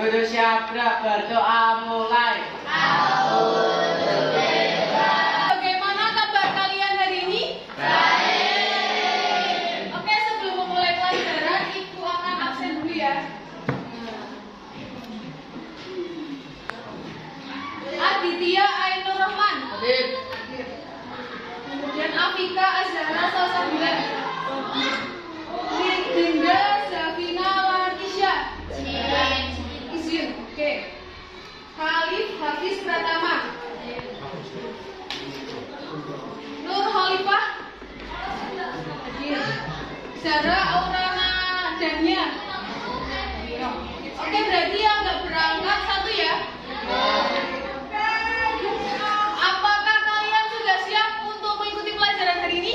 Guru Syabra berdoa mulai. Bagaimana kabar kalian hari ini? Baik. Oke, sebelum memulai pelajaran, Ibu akan absen dulu ya. Aditya Ainur Rahman. Hadir. Kemudian Afika Azhara Salsabila. Dinda Zafina Latisha. Izin. Oke. Khalif Hafiz Pratama. Nur Khalifah. Hadir. Zara Aurana Dania. Oke, berarti yang nggak berangkat satu ya. Apakah kalian sudah siap untuk mengikuti pelajaran hari ini?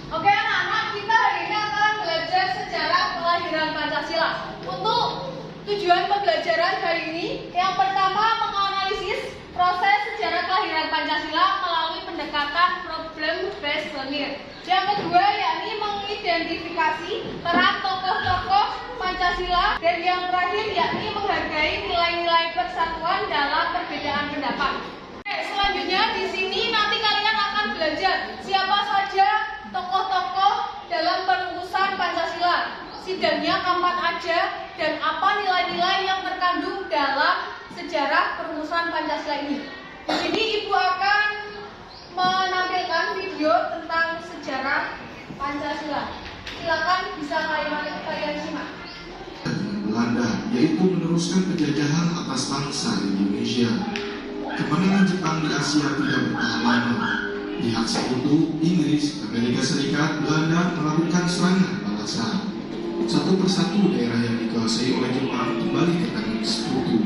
Oke anak-anak, kita hari ini akan belajar sejarah kelahiran Pancasila. Untuk tujuan pembelajaran hari ini, yang pertama menganalisis proses sejarah kelahiran Pancasila melalui pendekatan problem based learning. Yang kedua yakni mengidentifikasi peran tokoh-tokoh Pancasila, dan yang terakhir yakni menghargai nilai-nilai persatuan dalam perbedaan pendapat. Oke, selanjutnya di sini nanti kalian akan belajar siapa saja tokoh-tokoh dalam perumusan Pancasila, sidangnya kapan aja, dan apa nilai-nilai yang terkandung dalam sejarah perumusan Pancasila ini. Di sini Ibu akan menampilkan video tentang sejarah Pancasila. Silakan bisa kalian simak. Belanda, yaitu meneruskan penjajahan atas bangsa Indonesia. Kemenangan Jepang di Asia tidak bertahan lama. Pihak sekutu Inggris, Amerika Serikat, Belanda melakukan serangan balasan. Satu persatu daerah yang dikuasai oleh Jepang kembali ke tangan sekutu.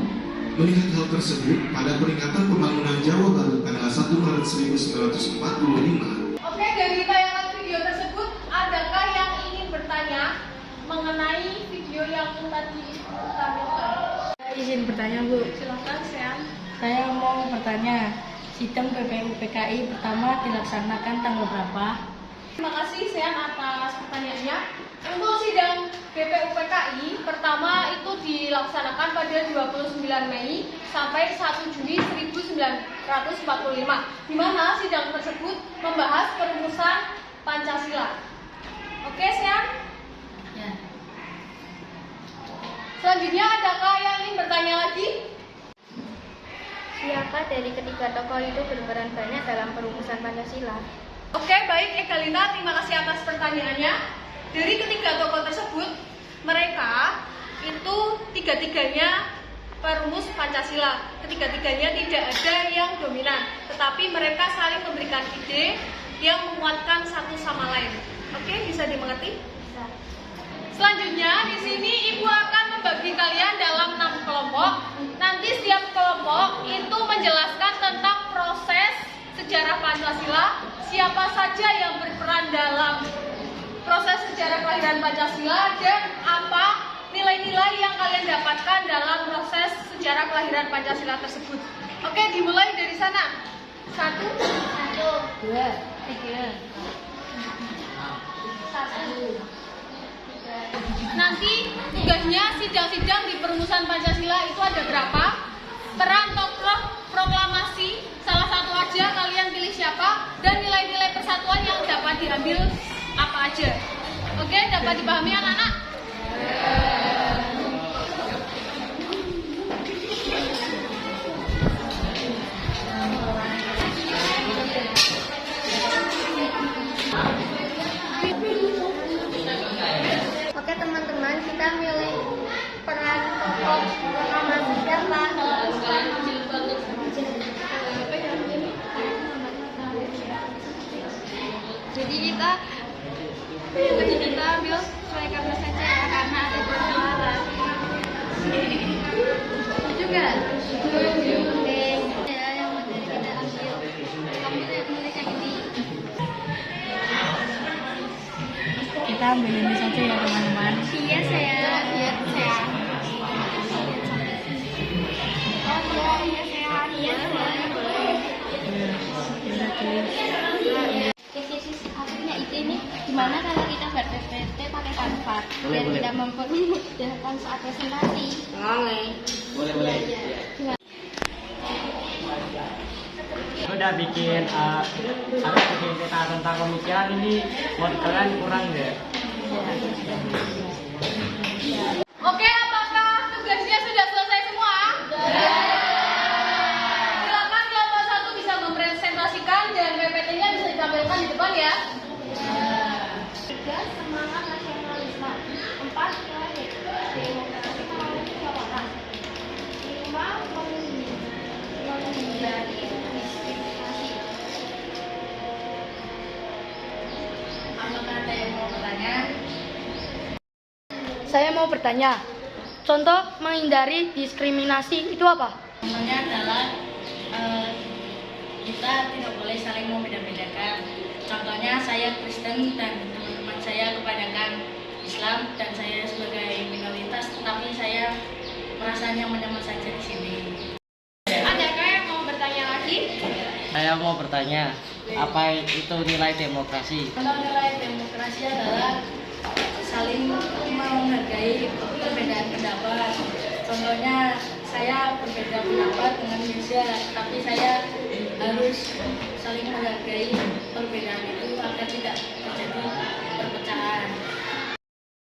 Melihat hal tersebut, pada peringatan pembangunan Jawa Baru tanggal 1 Maret 1945. Oke, dari tayangan video tersebut, adakah yang ingin bertanya mengenai video yang tadi ditampilkan? Izin bertanya, Bu. Silakan, Sean. Saya mau bertanya, sidang PPU PKI pertama dilaksanakan tanggal berapa? Terima kasih Sean atas pertanyaannya. Untuk sidang BPU PKI pertama itu dilaksanakan pada 29 Mei sampai 1 Juni 1945, di mana sidang tersebut membahas perumusan Pancasila. Oke, Sean? Ya. Selanjutnya, adakah yang ingin bertanya lagi? Siapa dari ketiga tokoh itu berperan banyak dalam perumusan Pancasila? Oke, baik Egalina, terima kasih atas pertanyaannya. Dari ketiga tokoh tersebut, mereka itu tiga-tiganya perumus Pancasila. Ketiga-tiganya tidak ada yang dominan, tetapi mereka saling memberikan ide yang menguatkan satu sama lain. Oke, bisa dimengerti? Bisa. Selanjutnya, di sini Ibu akan membagi kalian dalam 6 kelompok. Nanti setiap kelompok itu menjelaskan tentang proses sejarah Pancasila, siapa saja yang berperan dalam proses sejarah kelahiran Pancasila, dan apa nilai-nilai yang kalian dapatkan dalam proses sejarah kelahiran Pancasila tersebut. Oke, dimulai dari sana. 1, 2, 3. 1. Nanti tugasnya sidang-sidang di perumusan Pancasila itu ada berapa? Peran tokoh proklamasi, salah satu aja, kalian pilih siapa, dan nilai-nilai persatuan yang dapat diambil apa aja. Oke, dapat dipahami anak-anak? Oke teman-teman, kita milih peran tokoh proklamasi siapa? Jadi kita ambil sesuai karena saja ya, karena ada persoalan. Juga. Oke. Ya, yang mau dari kita ambil. Kamu yang milih yang ini. Kita ambil ini saja ya, teman-teman. Iya saya, biar saya. Oh iya saya. Iya saya. Kita tulis. Hasilnya itu ini gimana kalau kita buat PPT pakai kanvas? dan tidak mempermudahkan saat presentasi. Boleh. Udah bikin peta tentang pemikiran ini, menurut kalian kurang nggak? Oke, apakah tugasnya sudah selesai semua? Silakan kelompok 1 bisa mempresentasikan dan PPT-nya bisa ditampilkan di depan ya. 3. Semangat nasionalisme. 4. Demokrasi melalui musyawarah. 5. Menghindari diskriminasi. Apakah ada yang mau bertanya? Saya mau bertanya, contoh menghindari diskriminasi itu apa? Contohnya adalah kita tidak boleh saling membeda-bedakan. Contohnya saya Kristen dan teman-teman saya kebanyakan Islam dan saya sebagai minoritas, tetapi saya merasa nyaman-nyaman saja di sini. Adakah yang mau bertanya lagi? Saya mau bertanya, apa itu nilai demokrasi? Kalau nilai demokrasi adalah saling menghargai perbedaan pendapat. Contohnya saya berbeda pendapat dengan Mirza, tapi saya harus saling menghargai perbedaan itu agar tidak terjadi perpecahan.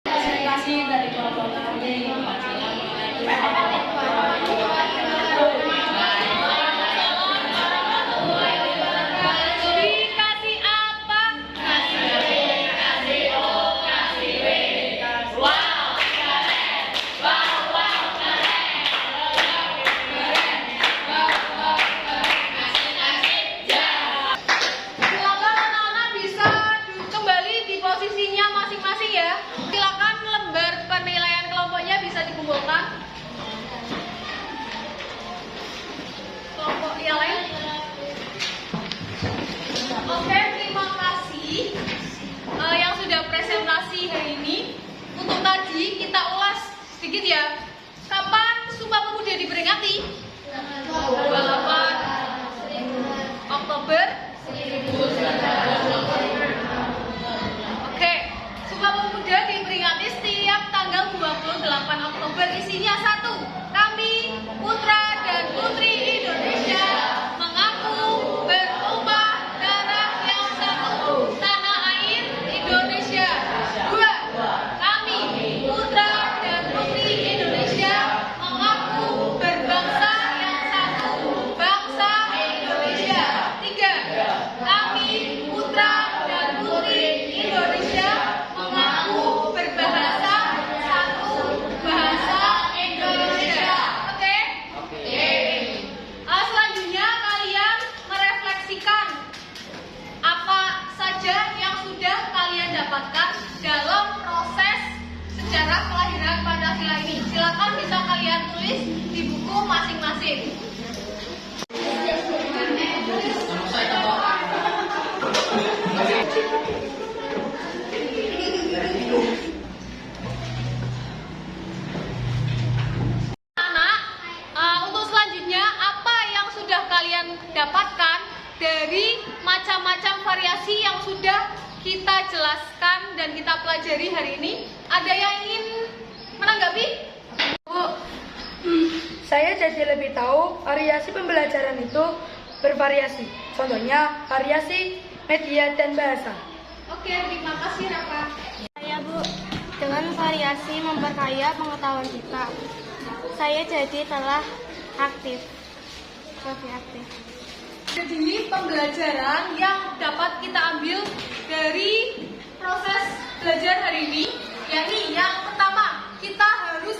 Terima kasih dari kelompok kami. Wassalamualaikum warahmatullahi wabarakatuh. Dikasih apa? Silakan anak-anak bisa kembali di posisinya masing-masing ya. Silakan lembar penilaian kelompoknya bisa dikumpulkan. Kelompok yang lain. Oke, terima kasih yang sudah presentasi hari ini. Untuk tadi kita ulas sedikit ya. Kapan Sumpah Pemuda diperingati? 28 Oktober. Oke, Sumpah Pemuda diperingati setiap tanggal 28 Oktober. Isinya satu, kami putra dan putri Indonesia mengaku bertumpah darah yang satu, tanah air Indonesia. Dua, kami putra dan putri Indonesia mengaku berbangsa yang satu, bangsa Indonesia. Tiga, kami putra dan putri Indonesia mengaku berbahasa satu, bahasa Indonesia. Oke? Selanjutnya kalian merefleksikan apa saja yang sudah kalian dapatkan dalam proses sejarah kelahiran Pancasila ini. Silakan bisa kalian tulis di buku masing-masing. Anak, untuk selanjutnya apa yang sudah kalian dapatkan dari macam-macam variasi yang sudah kita jelaskan dan kita pelajari hari ini? Ada yang ingin menanggapi? Bu, saya jadi lebih tahu variasi pembelajaran itu bervariasi. Contohnya variasi media dan bahasa. Oke, terima kasih Rafa. Saya Bu, dengan variasi memperkaya pengetahuan kita. Saya jadi telah lebih aktif. Jadi pembelajaran yang dapat kita ambil dari proses belajar hari ini, yakni yang pertama, kita harus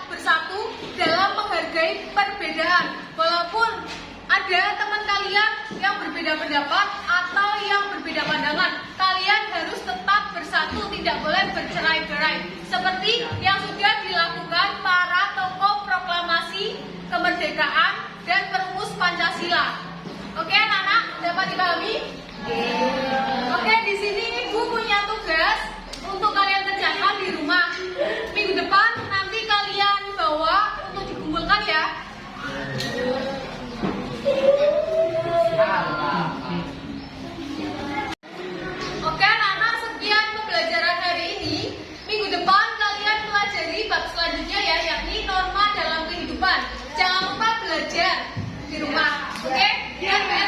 bersatu dalam menghargai perbedaan. Walaupun ada teman kalian yang berbeda pendapat atau yang berbeda pandangan, kalian harus tetap bersatu, tidak boleh bercerai-berai. Seperti yang sudah dilakukan para tokoh proklamasi kemerdekaan dan perumus Pancasila. Oke, anak-anak, dapat dipahami? Oke, di sini Ibu punya tugas untuk kalian kerjakan di rumah. Minggu depan nanti kalian bawa untuk dikumpulkan ya. Oke, anak-anak, sekian pembelajaran hari ini. Minggu depan di rumah. Oke? Dan PR